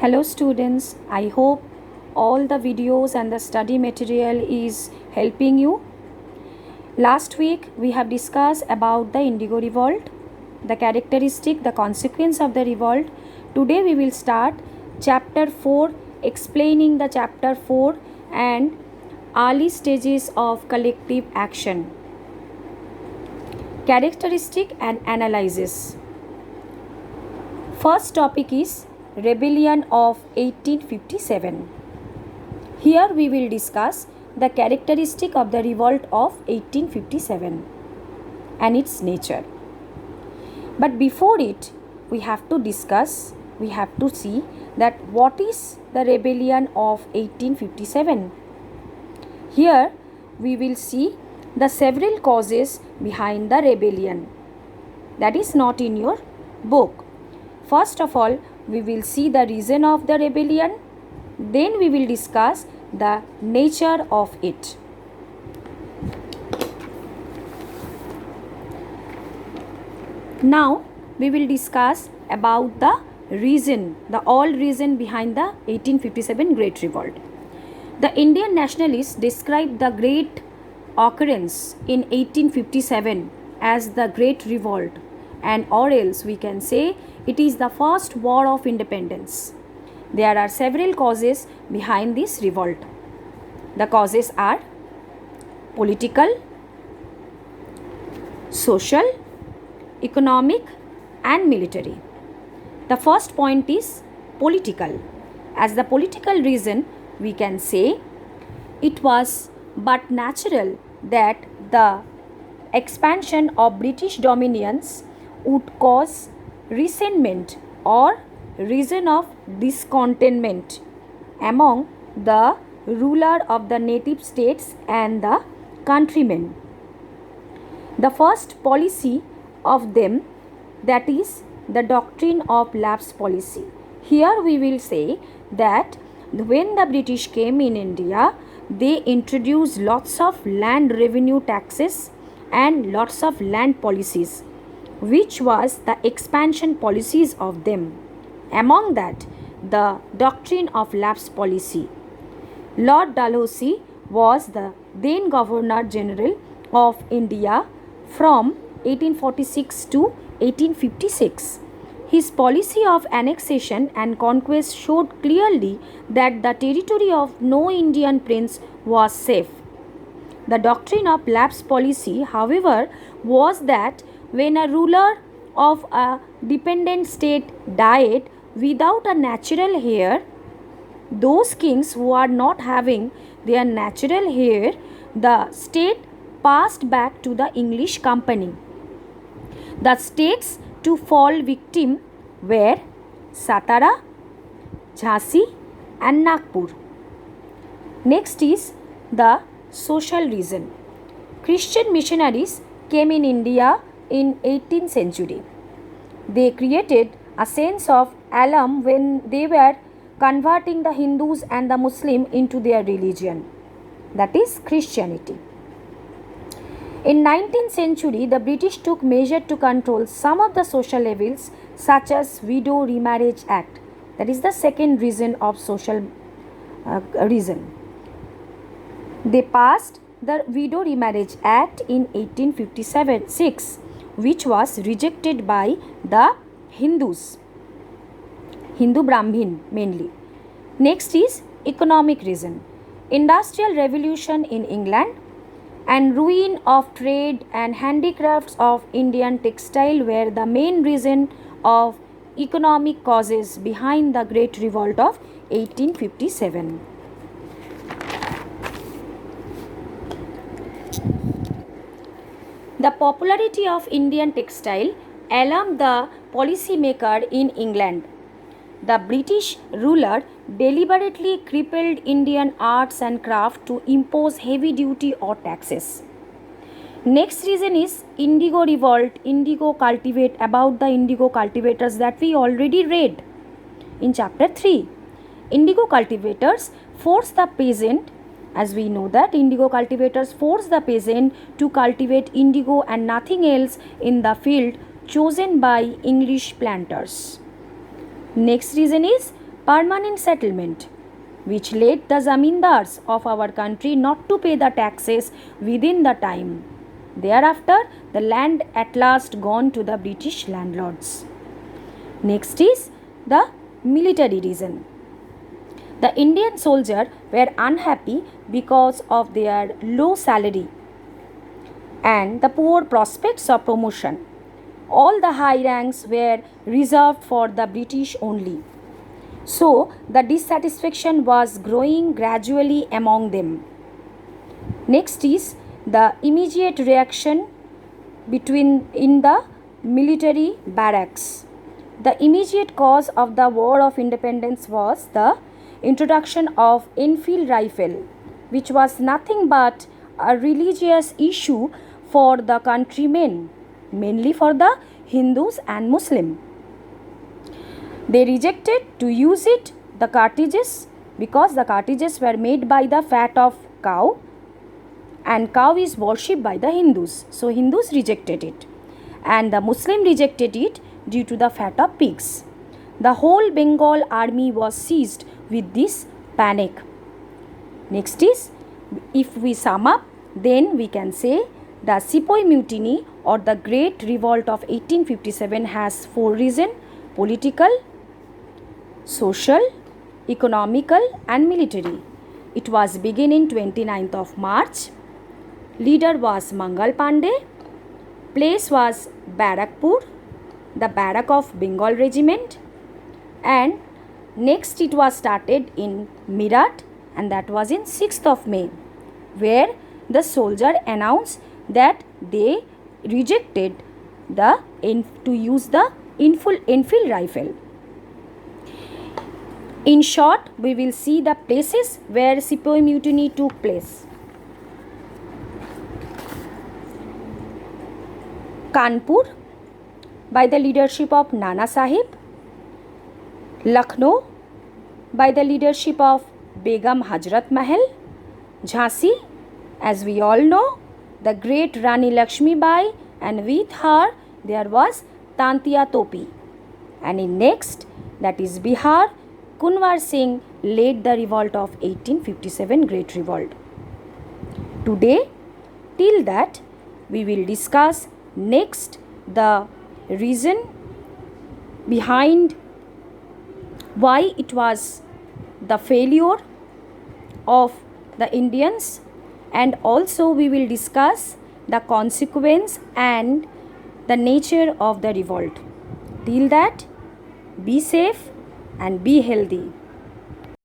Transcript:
Hello students, I hope all the videos and the study material is helping you. Last week we have discussed about the Indigo Revolt, the characteristic, the consequence of the revolt. Today we will start chapter 4, explaining the chapter 4 and early stages of collective action. Characteristic and analysis. First topic is Rebellion of 1857. Here we will discuss the characteristic of the revolt of 1857 and its nature. But before it, we have to see that what is the rebellion of 1857. Here we will see the several causes behind the rebellion. That is not in your book. First of all, we will see the reason of the rebellion. Then we will discuss the nature of it. Now we will discuss about the reason behind the 1857 Great Revolt. The Indian nationalists described the great occurrence in 1857 as the Great Revolt, and or else we can say it is the first war of independence. There are several causes behind this revolt. The causes are political, social, economic and military. The first point is political. As the political reason, we can say it was but natural that the expansion of British dominions would cause resentment or reason of discontentment among the ruler of the native states and the countrymen. The first policy of them, that is the doctrine of lapse policy. Here we will say that when the British came in India, they introduced lots of land revenue taxes and lots of land policies, which was the expansion policies of them. Among that, the doctrine of lapse policy. Lord Dalhousie was the then Governor General of India from 1846 to 1856. His policy of annexation and conquest showed clearly that the territory of no Indian prince was safe. The doctrine of lapse policy, however, was that when a ruler of a dependent state died without a natural heir, those kings who are not having their natural heir, the state passed back to the English company. The states to fall victim were Satara, Jhansi and Nagpur. Next is the social reason. Christian missionaries came in India in 18th century. They created a sense of alarm when they were converting the Hindus and the Muslim into their religion, that is Christianity. In 19th century, the British took measures to control some of the social evils such as Widow Remarriage Act. That is the second reason of social reason. They passed the Widow Remarriage Act in 1856, which was rejected by the Hindus, Hindu Brahmin mainly. Next is economic reason. Industrial revolution in England and ruin of trade and handicrafts of Indian textile were the main reason of economic causes behind the Great Revolt of 1857. The popularity of Indian textile alarmed the policymaker in England. The British ruler deliberately crippled Indian arts and craft to impose heavy duty or taxes. Next reason is indigo revolt, about the indigo cultivators that we already read in chapter 3. Indigo cultivators forced the peasant, as we know that indigo cultivators forced the peasant to cultivate indigo and nothing else in the field chosen by English planters. Next reason is permanent settlement, which led the zamindars of our country not to pay the taxes within the time. Thereafter, the land at last gone to the British landlords. Next is the military reason. The Indian soldiers were unhappy because of their low salary and the poor prospects of promotion. All the high ranks were reserved for the British only. So, the dissatisfaction was growing gradually among them. Next is the immediate reaction in the military barracks. The immediate cause of the War of Independence was the introduction of Enfield rifle, which was nothing but a religious issue for the countrymen, mainly for the Hindus and Muslims. They rejected to use it, the cartridges, because the cartridges were made by the fat of cow, and cow is worshipped by the Hindus. So Hindus rejected it, and the Muslim rejected it due to the fat of pigs. The whole Bengal army was seized with this panic. Next is, if we sum up, then we can say the Sepoy Mutiny or the Great Revolt of 1857 has four reasons: political, social, economical and military. It was begun in 29th of March. Leader was Mangal Pandey. Place was Barakpur, the barrack of Bengal regiment. And next it was started in Meerut, and that was in 6th of May, where the soldier announced that they rejected to use the Enfield rifle. In short, we will see the places where Sepoy Mutiny took place. Kanpur, by the leadership of Nana Sahib. Lucknow, by the leadership of Begum Hazrat Mahal. Jhansi, as we all know, the great Rani Lakshmi Bai, and with her there was Tantia Topi. And in next, that is Bihar, Kunwar Singh led the revolt of 1857 Great Revolt. Today, till that, we will discuss next the reason behind why it was the failure of the Indians, and also we will discuss the consequence and the nature of the revolt. Till that, be safe and be healthy.